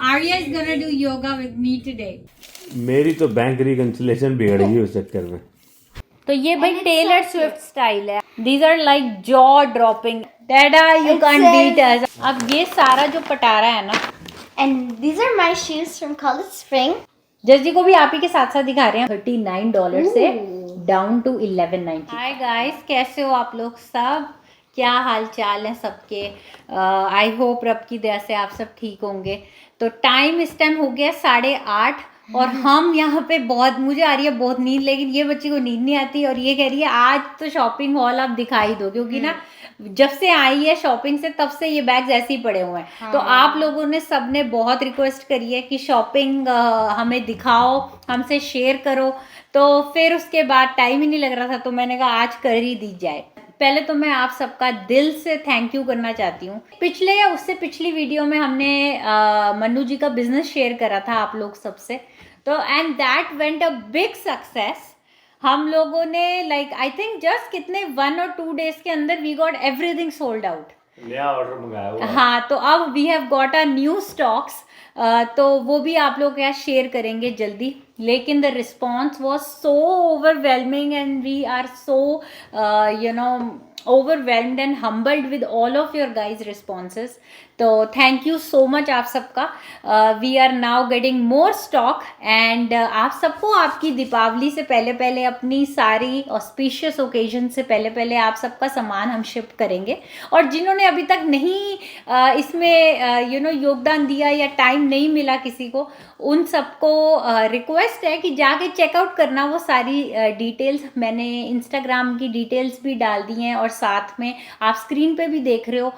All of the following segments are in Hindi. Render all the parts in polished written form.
Arya is gonna do yoga with me today. मेरी तो बैंक रिकंसिलेशन बिगड़ गई उस चक्कर में। तो ये भाई टेलर स्विफ्ट स्टाइल है। These are like jaw dropping. Dada, you can't beat us. अब ये सारा जो पटारा है ना, And these are my shoes from College Spring. जजी को भी आप ही के साथ साथ दिखा रहे हैं। $39 से डाउन टू $11.90। हाय गाइस, कैसे हो आप लोग सब? क्या हाल चाल है सबके? आई होप रब की दया से आप सब ठीक होंगे। तो टाइम इस टाइम हो गया 8:30 और हम यहाँ पे बहुत, मुझे आ रही है बहुत नींद, लेकिन ये बच्ची को नींद नहीं आती और ये कह रही है आज तो शॉपिंग हॉल आप दिखाई दो, क्योंकि ना जब से आई है शॉपिंग से तब से ये बैग्स ऐसे ही पड़े हुए हैं। हाँ। तो आप लोगों ने सबने बहुत रिक्वेस्ट करी है कि शॉपिंग हमें दिखाओ, हमसे शेयर करो, तो फिर उसके बाद टाइम ही नहीं लग रहा था, तो मैंने कहा आज कर ही दी जाए। पहले तो मैं आप सबका दिल से थैंक यू करना चाहती हूँ। पिछले या उससे पिछली वीडियो में हमने मन्नू जी का बिजनेस शेयर करा था आप लोग सबसे, तो and that went a big success. हम लोगों ने लाइक आई थिंक जस्ट कितने 1 और 2 डेज के अंदर we got everything sold out. नया ऑर्डर मंगाया हुआ है। हाँ, तो अब we have got a new stocks, तो वो भी आप लोग यहाँ शेयर करेंगे जल्दी। लेकिन the response was so overwhelming and we are so overwhelmed and humbled with all of your guys responses. तो थैंक यू सो मच आप सबका। We are now getting more stock and आप सबको आपकी दीपावली से पहले पहले, अपनी सारी ऑस्पिशियस ओकेजन से पहले पहले आप सबका सामान हम शिप करेंगे। और जिन्होंने अभी तक नहीं इसमें योगदान दिया या टाइम नहीं मिला किसी को, उन सबको रिक्वेस्ट है कि जाके चेकआउट करना वो सारी डिटेल्स। मैंने इंस्टाग्राम की डिटेल्स भी डाल दी हैं और साथ में आप स्क्रीन पे भी देख रहे हो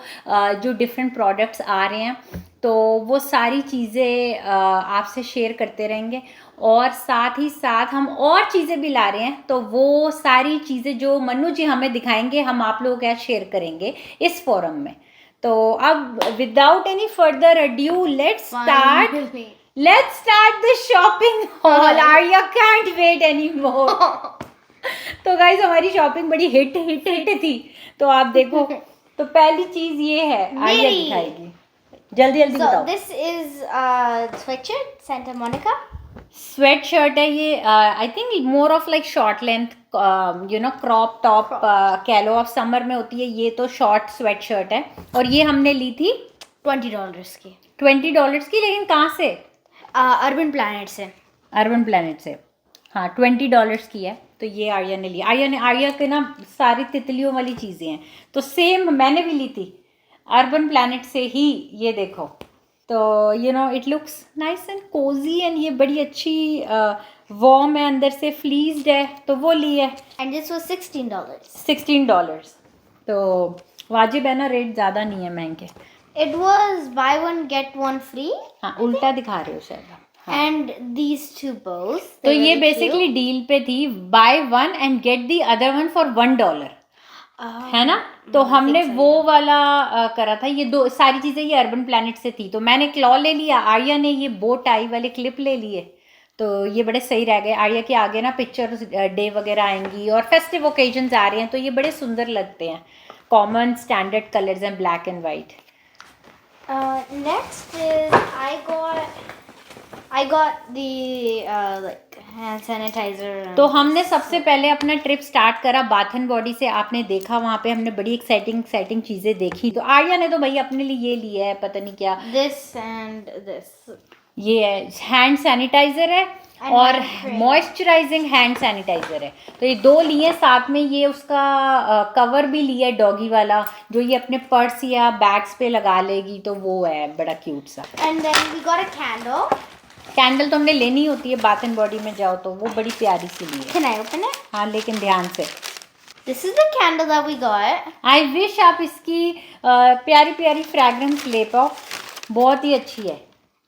जो डिफरेंट प्रोडक्ट्स आ रहे हैं, तो वो सारी चीज़ें आपसे शेयर करते रहेंगे। और साथ ही साथ हम और चीज़ें भी ला रहे हैं, तो वो सारी चीज़ें जो मन्नू जी हमें दिखाएंगे हम आप लोगों के साथ शेयर करेंगे इस फोरम में। तो अब without any further adieu let's start the shopping haul. Arya can't wait any more. तो गाइज हमारी शॉपिंग बड़ी हिट थी, तो आप देखो। तो पहली चीज ये है, आर्या दिखाएगी, जल्दी बताओ। This is sweatshirt, Santa Monica. Sweat shirt है ये, I think more of like short length, crop top कह लो, आप समर में होती है ये, तो शॉर्ट स्वेट शर्ट है। और ये हमने ली थी $20 की। $20 की, लेकिन कहाँ से? अर्बन प्लैनेट से। हाँ, $20 की है। तो ये आर्या ने ली। आर्या के ना सारी तितलियों वाली चीज़ें हैं, तो सेम मैंने भी ली थी अर्बन प्लैनेट से ही। ये देखो, तो it looks nice and Cozi and ये बड़ी अच्छी वॉर्म है, अंदर से फ्लीस्ड है, तो वो ली है। And this was $16. $16। तो वाजिब है ना, रेट ज़्यादा नहीं है महंगे। It was buy one get one free. हाँ, उल्टा दिखा रहे हो शायद। And these two bows. तो ये बेसिकली डील पे थी, by one and get the other one for $1, है ना? तो हमने वो वाला करा था। ये दो सारी चीज़ें ये अर्बन प्लैनेट से थी। तो मैंने क्लॉ ले लिया, आर्या ने ये बो टाई वाले क्लिप ले लिए, तो ये बड़े सही रह गए। आर्या के आगे ना पिक्चर डे वगैरह आएंगी और फेस्टिव ओकेजन्स आ रहे हैं, तो ये बड़े सुंदर लगते हैं। कॉमन स्टैंडर्ड कलर्स हैं, black and white. Next is I got the like hand sanitizer. तो हमने सबसे पहले अपना ट्रिप स्टार्ट करा बाथ एंड बॉडी से। आपने देखा वहाँ पे हमने बड़ी एक्साइटिंग चीज़ें देखी। तो आर्या ने तो भाई अपने लिए ये लिया है, पता नहीं क्या, This and this. ये है हैंड सैनिटाइजर है और मॉइस्चराइजिंग हैंड सैनिटाइजर है। तो ये दो लिए, साथ में ये उसका कवर भी लिया है डॉगी वाला, जो ये अपने पर्स या बैग्स पे लगा लेगी, तो वो है बड़ा क्यूट सा। And then we got a candle. Candle तो हमने लेनी होती है बाथ एंड बॉडी में जाओ, तो वो बड़ी प्यारी सी ली है। Can I open it? हाँ, लेकिन ध्यान से। This is the candle that we got. I wish आप इसकी प्यारी प्यारी फ्रेगरेंस ले पाओ, बहुत ही अच्छी है।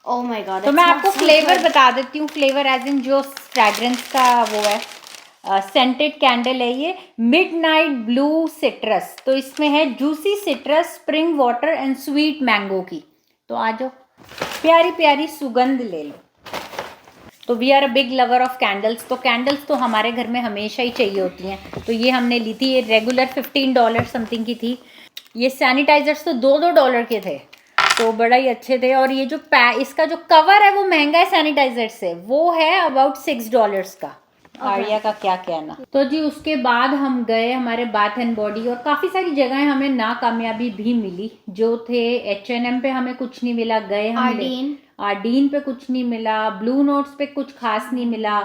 Oh my god. तो it मैं smells आपको so फ्लेवर good. बता देती हूँ। फ्लेवर एज इन जो फ्रेगरेंस का वो है, सेंटेड कैंडल है ये, मिडनाइट ब्लू सिट्रस। तो इसमें है juicy citrus, spring water and sweet mango की। तो आ जाओ, प्यारी प्यारी सुगंध ले लो। तो we are a big lover of candles. तो कैंडल्स तो हमारे घर में हमेशा ही चाहिए होती हैं, तो ये हमने ली थी। ये रेगुलर $15 समथिंग की थी। ये सैनिटाइजर्स तो $2 के थे, तो बड़ा ही अच्छे थे। और ये जो इसका जो कवर है वो महंगा है सैनिटाइजर से, वो है अबाउट $6 का। आर्या का क्या कहना। तो जी उसके बाद हम गए हमारे बाथ एंड बॉडी, और काफ़ी सारी जगहें हमें नाकामयाबी भी मिली। जो थे H&M पे हमें कुछ नहीं मिला, गए हम आर्डीन पे कुछ नहीं मिला, ब्लू नोट्स पे कुछ खास नहीं मिला,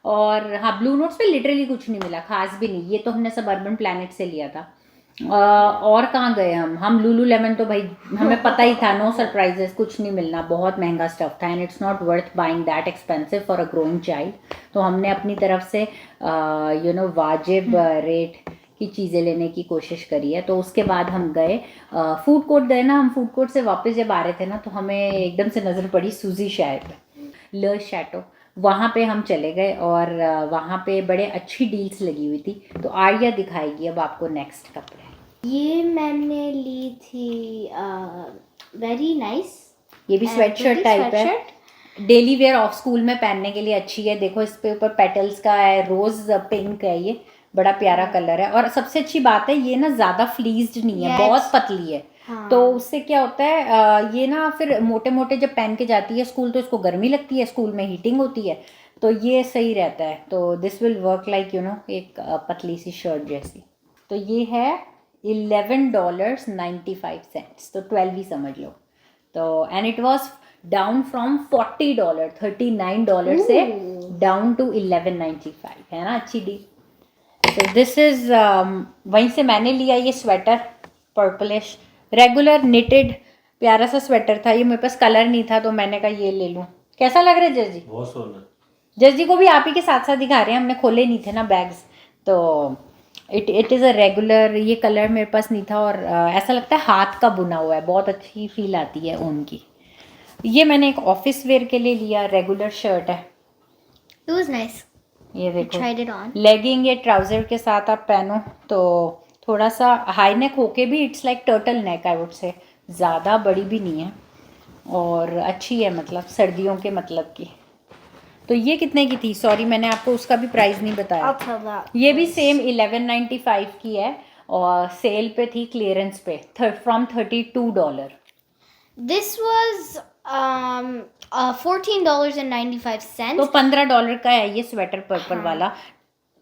और हाँ ब्लू नोट्स पे लिटरली कुछ नहीं मिला, खास भी नहीं। ये तो हमने सब अर्बन प्लैनेट से लिया था। और कहाँ गए हम लुलू लेमन, तो भाई हमें पता ही था, नो सरप्राइजेस, कुछ नहीं मिलना, बहुत महंगा स्टफ था and it's not worth buying that expensive for a growing child. तो हमने अपनी तरफ से वाजिब रेट की चीज़ें लेने की कोशिश करी है। तो उसके बाद हम गए फूड कोर्ट गए ना। हम फूड कोर्ट से वापस जब आ रहे थे ना, तो हमें एकदम से नज़र पड़ी सूजी शायर पे, ल शैटो, वहाँ पे हम चले गए और वहाँ पे बड़े अच्छी डील्स लगी हुई थी। तो आर्या दिखाएगी अब आपको नेक्स्ट कपड़े। ये मैंने ली थी वेरी नाइस, ये भी स्वेटशर्ट टाइप है, डेली वेयर ऑफ स्कूल में पहनने के लिए अच्छी है। देखो इस पे ऊपर पेटल्स का है, रोज पिंक है, ये बड़ा प्यारा कलर है। और सबसे अच्छी बात है ये ना ज़्यादा फ्लीज्ड नहीं है, बहुत पतली है। हाँ। तो उससे क्या होता है ये ना फिर मोटे मोटे जब पहन के जाती है स्कूल तो इसको गर्मी लगती है, स्कूल में हीटिंग होती है, तो ये सही रहता है। तो दिस विल वर्क लाइक एक पतली सी शर्ट जैसी। तो ये है $11.95, तो 12 ही समझ लो। तो and it was down from $40, $39 से डाउन टू $11.95, है ना अच्छी डील। तो दिस इज़ वहीं से मैंने लिया ये स्वेटर, पर्पलिश रेगुलर निटेड प्यारा सा स्वेटर था। ये मेरे पास कलर नहीं था तो मैंने कहा ये ले लूँ। कैसा लग रहा है जस जी? बहुत सोना। जस जी को भी आप ही के साथ साथ दिखा रहे हैं, हमने खोले नहीं थे ना बैग्स, तो इट इज़ अ रेगुलर। ये कलर मेरे पास नहीं था और ऐसा लगता है हाथ का बुना हुआ है, बहुत अच्छी फील आती है ऊन की। ये मैंने एक ऑफिस वेयर के लिए लिया, रेगुलर शर्ट है। It was nice. ये देखो Tried it on. लेगिंग या ट्राउजर के साथ आप पहनो तो थोड़ा सा हाई नेक होके भी it's like turtle neck I would say, ज़्यादा बड़ी भी नहीं है और अच्छी है, मतलब सर्दियों के मतलब की। तो ये कितने की थी? सॉरी मैंने आपको उसका भी प्राइस नहीं बताया। I'll tell that. ये भी सेम $11.95 की है और सेल पे थी, क्लियरेंस पे फ्रॉम $32। This was $14.95. तो $15 का है ये स्वेटर पर्पल वाला,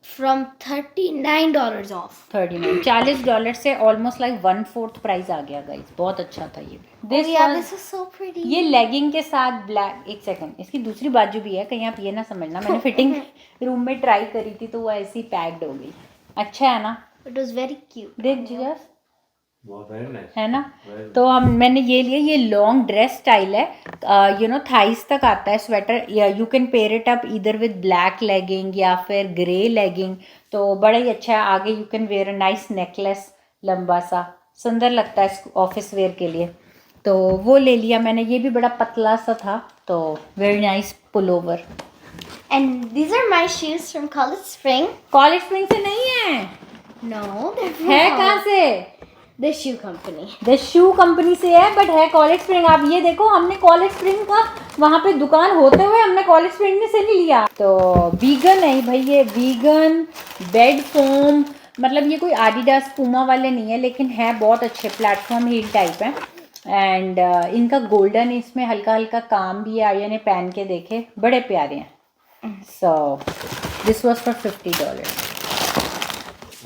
From $39 off. $40 से ऑलमोस्ट लाइक 1/4 प्राइस आ गया गाइस। बहुत अच्छा था ये भी। Oh yeah, this is so pretty. ये लेगिंग के साथ ब्लैक, एक सेकंड, इसकी दूसरी बाजू भी है, कहीं आप ये ना समझना, मैंने फिटिंग रूम में ट्राई करी थी तो वो ऐसी पैक्ड हो गई। अच्छा है ना? It was very cute. देख जियस, बहुत very nice. है ना? तो मैंने ये लिया, ये लॉन्ग ड्रेस स्टाइल है, थाइस तक आता है sweater. You can pair it up इधर विद ब्लैक लेगिंग या फिर ग्रे लेगिंग, तो बड़ा ही अच्छा है। आगे you can wear a nice necklace, लंबा सा, सुंदर लगता है ऑफिस वेयर के लिए। तो वो ले लिया मैंने, ये भी बड़ा पतला सा था, तो very nice pullover. And these are my shoes from College Spring. College spring से नहीं है, No, they're from है कहाँ से? the shoe company. The shoe company से है, बट है कॉलेज स्प्रिंग। आप ये देखो, हमने कॉलेज स्प्रिंग का वहाँ पे दुकान होते हुए हमने कॉलेज स्प्रिंग में से नहीं लिया। तो वीगन है भाई, ये वीगन बेड फोम, मतलब ये कोई आडिडास पूमा वाले नहीं है, लेकिन है बहुत अच्छे, प्लेटफॉर्म हील टाइप है। एंड इनका गोल्डन इसमें हल्का हल्का काम भी है, आर्या ने पहन के देखे, बड़े प्यारे हैं। So this was for $50।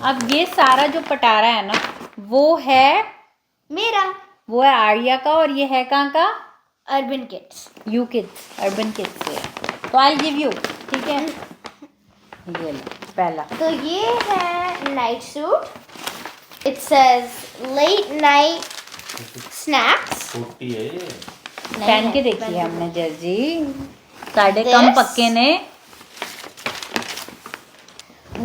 अब ये सारा जो पटारा है ना वो है मेरा वो है आर्या का, और ये है कहाँ का? Urban Kids. You kids, urban kids से। तो आई गिव यू, ठीक है? ये लो पहला। तो ये है night suit. It says late night snacks. 40 है ये। पहन के देखी है हमने जस जी, साढ़े कम पक्के ने।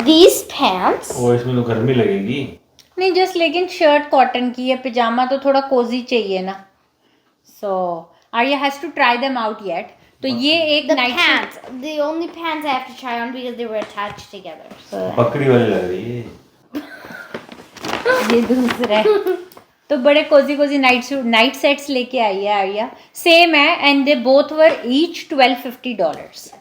These pants. ओ इसमें तो गर्मी लगेगी। नहीं जस्ट, लेकिन शर्ट कॉटन की है, पिजामा तो थोड़ा कोजी चाहिए ना। So Arya has to try them out yet. तो ये एक The night pants. The only pants I have to try on because they were attached together. बकरी वाली लग रही है। ये दूसरा है। तो बड़े कोजी कोजी नाइट सेट्स लेके आई है आर्या, सेम है, and they both were each $12.50,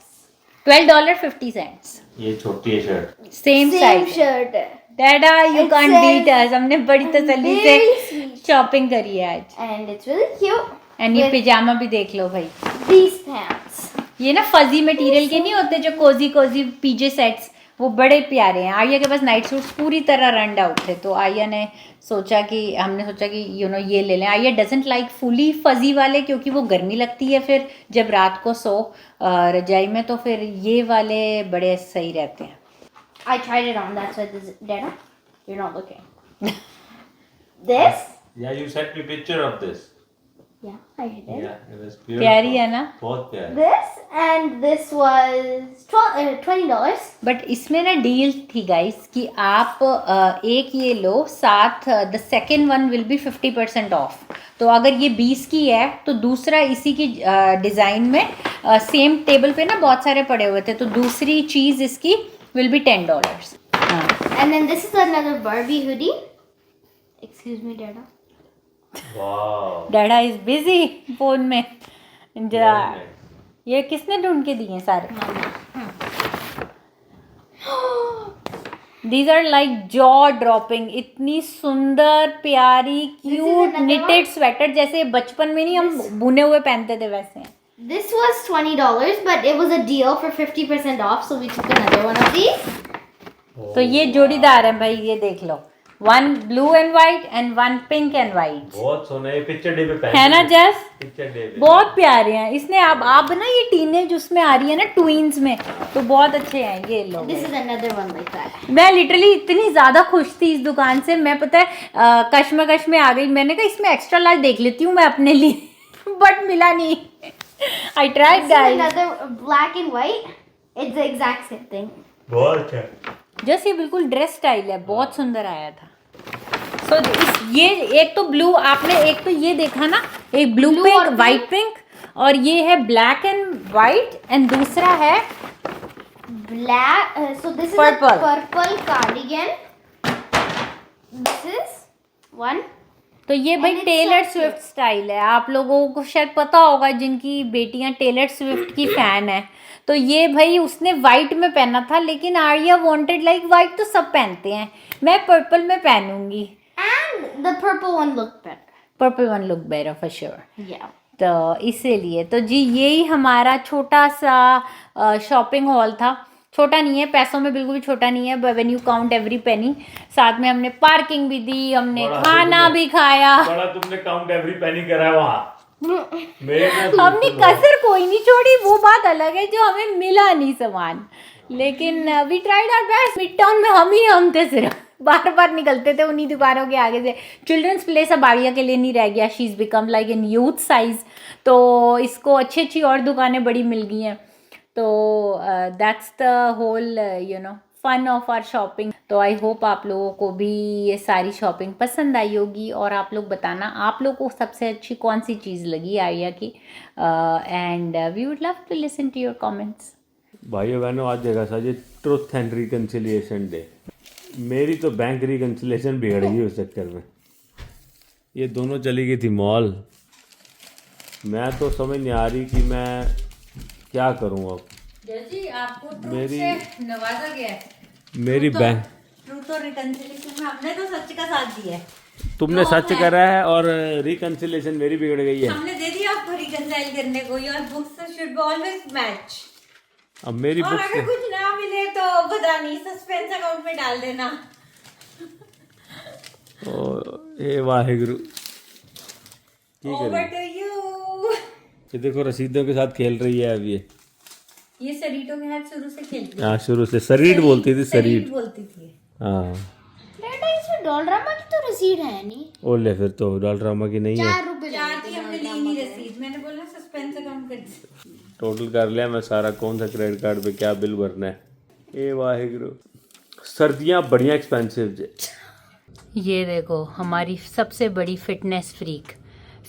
$12.50। ये छोटी है shirt. Same Same size. shirt. Dada you can't beat us, हमने बड़ी तसल्ली Very से sweet. शॉपिंग करी है आज। And it's really cute. And ये With- पिजामा भी देख लो भाई, These pants. ये ना फजी मटेरियल के नहीं होते जो कोजी कोजी पीजे सेट्स, वो बड़े प्यारे हैं। आर्या के पास नाइट सूट्स पूरी तरह रन आउट थे, तो आर्या ने सोचा कि हमने सोचा कि ये ले लें। Arya doesn't like fully fuzzy वाले क्योंकि वो गर्मी लगती है फिर जब रात को सो रजाई में, तो फिर ये वाले बड़े सही रहते हैं। I tried it on. That's why this. Dana, you're not looking. This? Yeah, you sent me picture of this. Yeah, I did. Yeah, it was beautiful. प्यारी है ना? बहुत प्यारी। This and this was $20. But इसमें ना डील थी गाइस कि आप एक ये लो, साथ the second one will be 50% of. तो अगर ये 20 की है तो दूसरा इसी की डिज़ाइन में सेम टेबल पे ना बहुत सारे पड़े हुए थे, तो दूसरी चीज़ इसकी will be $10। And then this is another Barbie hoodie. Excuse me, Dana. Wow. Dada is busy phone में। Very nice. ये किसने ढूंढ के दिए सारे? These are like jaw dropping, इतनी सुंदर प्यारी क्यूट another निटेड स्वेटर, जैसे बचपन में नहीं हम बुने हुए पहनते थे वैसे हैं। This was $20, but it was a deal for 50% off, so we took another one of these. तो ये जोड़ीदार है भाई, ये देख लो, one blue and white and one pink and white, बहुत सोना है, पिक्चर डे पे पहन है ना जस? पिक्चर डे पे बहुत प्यारे हैं। इसने आप ना ये टीनेज उसमें आ रही है ना ट्विंस में, तो बहुत अच्छे हैं ये लोग। This is another one like that. मैं लिटरली इतनी ज़्यादा खुश थी इस दुकान से, मैं पता है कश्मकश में आ गई। मैंने कहा इसमें एक्स्ट्रा लार्ज देख लेती हूँ मैं अपने लिए बट मिला नहीं। I tried This is guys. another black and white. It's the exact same thing. बहुत अच्छा। जस्ट ये बिल्कुल ड्रेस स्टाइल है, बहुत सुंदर आया था। सो ये एक तो ब्लू आपने, एक तो ये देखा ना, एक ब्लू Blue पिंक और वाइट पिंक, और ये है ब्लैक एंड वाइट, एंड दूसरा है Black. So this is Purple. a purple cardigan. This is one. तो ये भाई And it's Taylor so Swift style है। आप लोगों को शायद पता होगा जिनकी बेटियां टेलर स्विफ्ट की फैन है, तो ये भाई उसने वाइट में पहना था, लेकिन आर्या वांटेड लाइक वाइट तो सब पहनते हैं, मैं पर्पल में पहनूंगी। And the purple one looked better. Purple one look better for sure. Yeah. तो इसीलिए तो जी यही हमारा छोटा सा शॉपिंग हॉल था। छोटा नहीं है, पैसों में बिल्कुल भी छोटा नहीं है, when you count every penny. साथ में हमने पार्किंग भी दी, हमने बड़ा खाना तुमने- भी खाया, बड़ा तुमने काउंट एवरी पेनी करा है वहाँ। मेरे में हमने कसर कोई नहीं छोड़ी। वो बात अलग है जो हमें मिला नहीं सामान, लेकिन we tried our best. Midtown में हम थे सिर्फ, बार बार निकलते थे उन्हीं दुकानों के आगे से। चिल्ड्रंस प्लेस अब आर्या के लिए नहीं रह गया, she is become like in youth size, तो इसको अच्छी अच्छी और दुकानें बड़ी मिल गई हैं। तो that's the whole fun of our shopping. तो आई होप आप लोगों को भी ये सारी शॉपिंग पसंद आई होगी, और आप लोग बताना आप लोगों को सबसे अच्छी कौन सी चीज़ लगी आर्या की, and we would love to listen to your comments. भाइयों बहनों, आज जगह साजे ट्रुथ एंड रिकन्सिलिएशन डे। मेरी तो बैंक रिकन्सिलिएशन बिगड़ गई उस चक्कर में। ये दोनों चली गई थी मॉल। मैं तो समझ नहीं आ रही कि मैं क्या करूं अब। जी आपको मेरी- नवाजा गया है। मेरी बैंक ट्रूथ और रिकन्सिलिएशन में हमने तो सच का साथ दिया है। तुमने सच करा है और रिकन्सिलिएशन मेरी बिगड़ गई है। हमने दे दिया आपको रिकन्साइल करने को। Your books should always match. अब मेरी और बुक अगर कुछ ना मिले तो पता नहीं, सस्पेंस अकाउंट में डाल देना। हे वाहेगुरु की ओवर करें। To you. ये देखो रसीदों के साथ खेल रही है अब ये सरीटों के साथ शुरू से खेलती हाँ, शुरू से सरीट बोलती थी, सरीट। बोलती थी। हाँ, बेटा इसमें डॉलरामा की तो रसीद है नहीं। ओले फिर तो डॉलरामा की नहीं है। ₹4 चार की हमने ली नहीं रसीद, मैंने बोला सस्पेंस अकाउंट कर। टोटल कर लिया मैं सारा, कौन सा क्रेडिट कार्ड पे क्या बिल भरना है। ए वाहेगुरु। सर्दियाँ बढ़िया एक्सपेंसिव जे। ये देखो हमारी सबसे बड़ी फिटनेस फ्रीक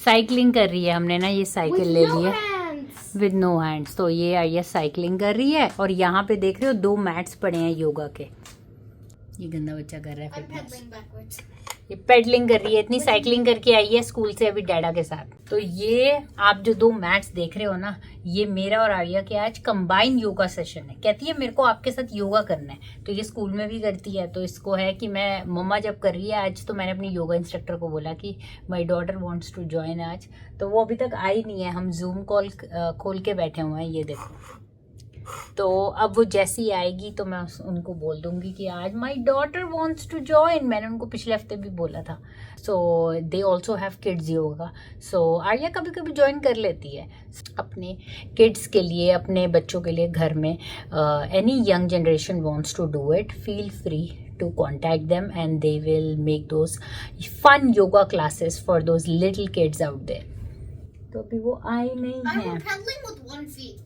साइकिलिंग कर रही है। हमने ना ये साइकिल ले ली है विद नो हैंड्स। तो ये साइकिलिंग कर रही है, और यहाँ पे देख रहे हो 2 मैट्स पड़े हैं योगा के। ये गंदा बच्चा कर रहा है फिटनेस। ये पेडलिंग कर रही है, इतनी साइकिलिंग करके आई है स्कूल से अभी डैडा के साथ। तो ये आप जो 2 मैट्स देख रहे हो ना, ये मेरा और आर्या के आज कंबाइन योगा सेशन है। कहती है मेरे को आपके साथ योगा करना है, तो ये स्कूल में भी करती है। तो इसको है कि मैं मम्मा जब कर रही है आज, तो मैंने अपनी योगा इंस्ट्रक्टर को बोला कि my daughter wants to join आज। तो वो अभी तक आई नहीं है, हम जूम कॉल खोल के बैठे हुए हैं, ये देखो। तो अब वो जैसी आएगी तो मैं उनको बोल दूंगी कि आज my daughter wants to join. मैंने उनको पिछले हफ्ते भी बोला था। So they also have kids yoga. So Arya कभी कभी ज्वाइन कर लेती है। अपने किड्स के लिए, अपने बच्चों के लिए घर में any young generation wants to do it, feel free to contact them and they will make those fun yoga classes for those little kids out there. तो अभी वो आई नहीं है। I'm pedaling with one feet.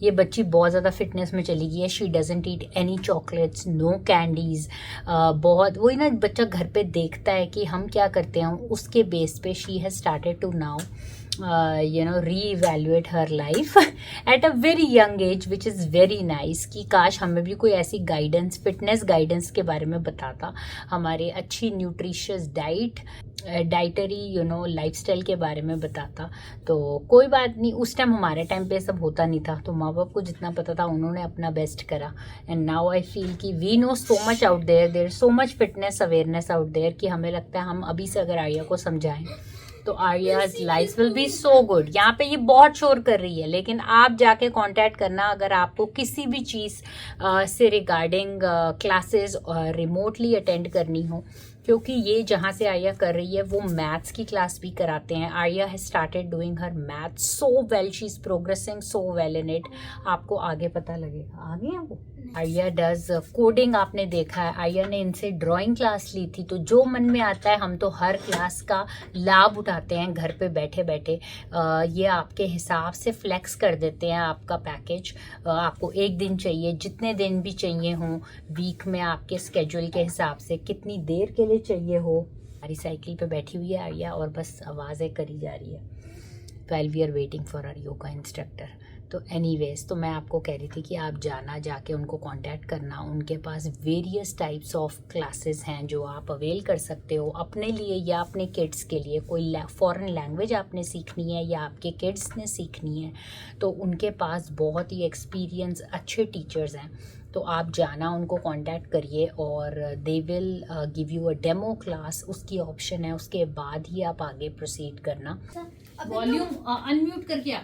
ये बच्ची बहुत ज़्यादा फिटनेस में चली गई है। She doesn't eat any chocolates, no candies. बहुत वही ना, बच्चा घर पे देखता है कि हम क्या करते हैं, उसके बेस पे she has started to now re-evaluate her life at a very young age, which is very nice. कि काश हमें भी कोई ऐसी गाइडेंस, फिटनेस गाइडेंस के बारे में बताता, हमारे अच्छी न्यूट्रिशियस डाइटरी लाइफस्टाइल के बारे में बताता। तो कोई बात नहीं, उस टाइम हमारे टाइम पे सब होता नहीं था। तो माँ बाप को जितना पता था उन्होंने अपना बेस्ट करा। एंड नाउ आई फील कि we know so much out there so much fitness awareness out there कि हमें लगता है हम अभी से अगर आर्या को समझाएं तो Arya's life will be so good. यहाँ पे ये बहुत शोर कर रही है, लेकिन आप जाके कांटेक्ट करना अगर आपको किसी भी चीज़ से रिगार्डिंग क्लासेस रिमोटली अटेंड करनी हो, क्योंकि ये जहाँ से आर्या कर रही है वो मैथ्स की क्लास भी कराते हैं। Arya has started doing her maths so well, she is progressing so well in it. आपको आगे पता लगेगा। आगे है वो। आर्या डज कोडिंग, आपने देखा है। आर्या ने इनसे ड्राइंग क्लास ली थी। तो जो मन में आता है, हम तो हर क्लास का लाभ उठाते हैं घर पे बैठे बैठे। ये आपके हिसाब से फ्लेक्स कर देते हैं आपका पैकेज। आपको 1 दिन चाहिए, जितने दिन भी चाहिए हों वीक में, आपके स्केड्यूल के हिसाब से कितनी देर के लिए चाहिए हो। हमारी साइकिल पे बैठी हुई है आर्या और बस आवाज़ें करी जा रही है। Well we are waiting for our yoga instructor. तो एनीवेज, तो मैं आपको कह रही थी कि आप जाके उनको कांटेक्ट करना। उनके पास वेरियस टाइप्स ऑफ क्लासेस हैं जो आप अवेल कर सकते हो अपने लिए या अपने किड्स के लिए। कोई फॉरेन लैंग्वेज आपने सीखनी है या आपके किड्स ने सीखनी है, तो उनके पास बहुत ही एक्सपीरियंस अच्छे टीचर्स हैं। तो आप जाना, उनको कांटेक्ट करिए और they will give you a demo class. उसकी ऑप्शन है, उसके बाद ही आप आगे प्रोसीड करना। वॉल्यूम अनम्यूट करके आ।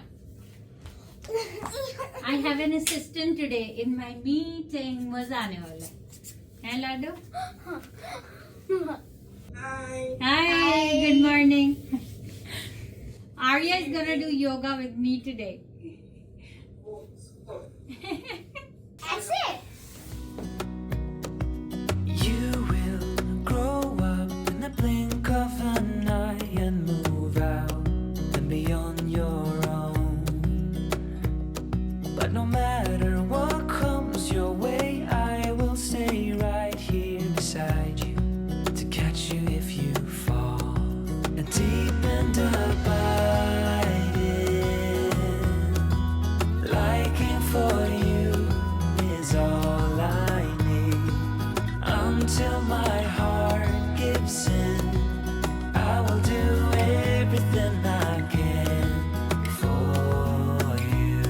I have an assistant today in my meeting. मजा आने वाला है लाडो? Hi, good morning. Arya is gonna do yoga with me today. That's it. You will grow up in the blink of an eye and move out and be on your own. But no matter what comes your way, I will stay right here beside you to catch you if you fall. And deep and abiding, liking for you is all I need. Until my heart gives in, I will do everything I can for you.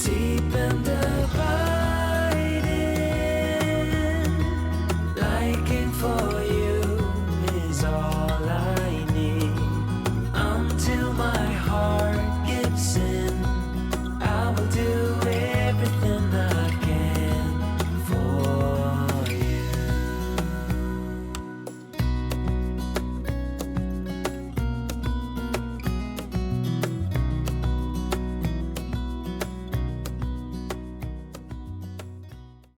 Deep in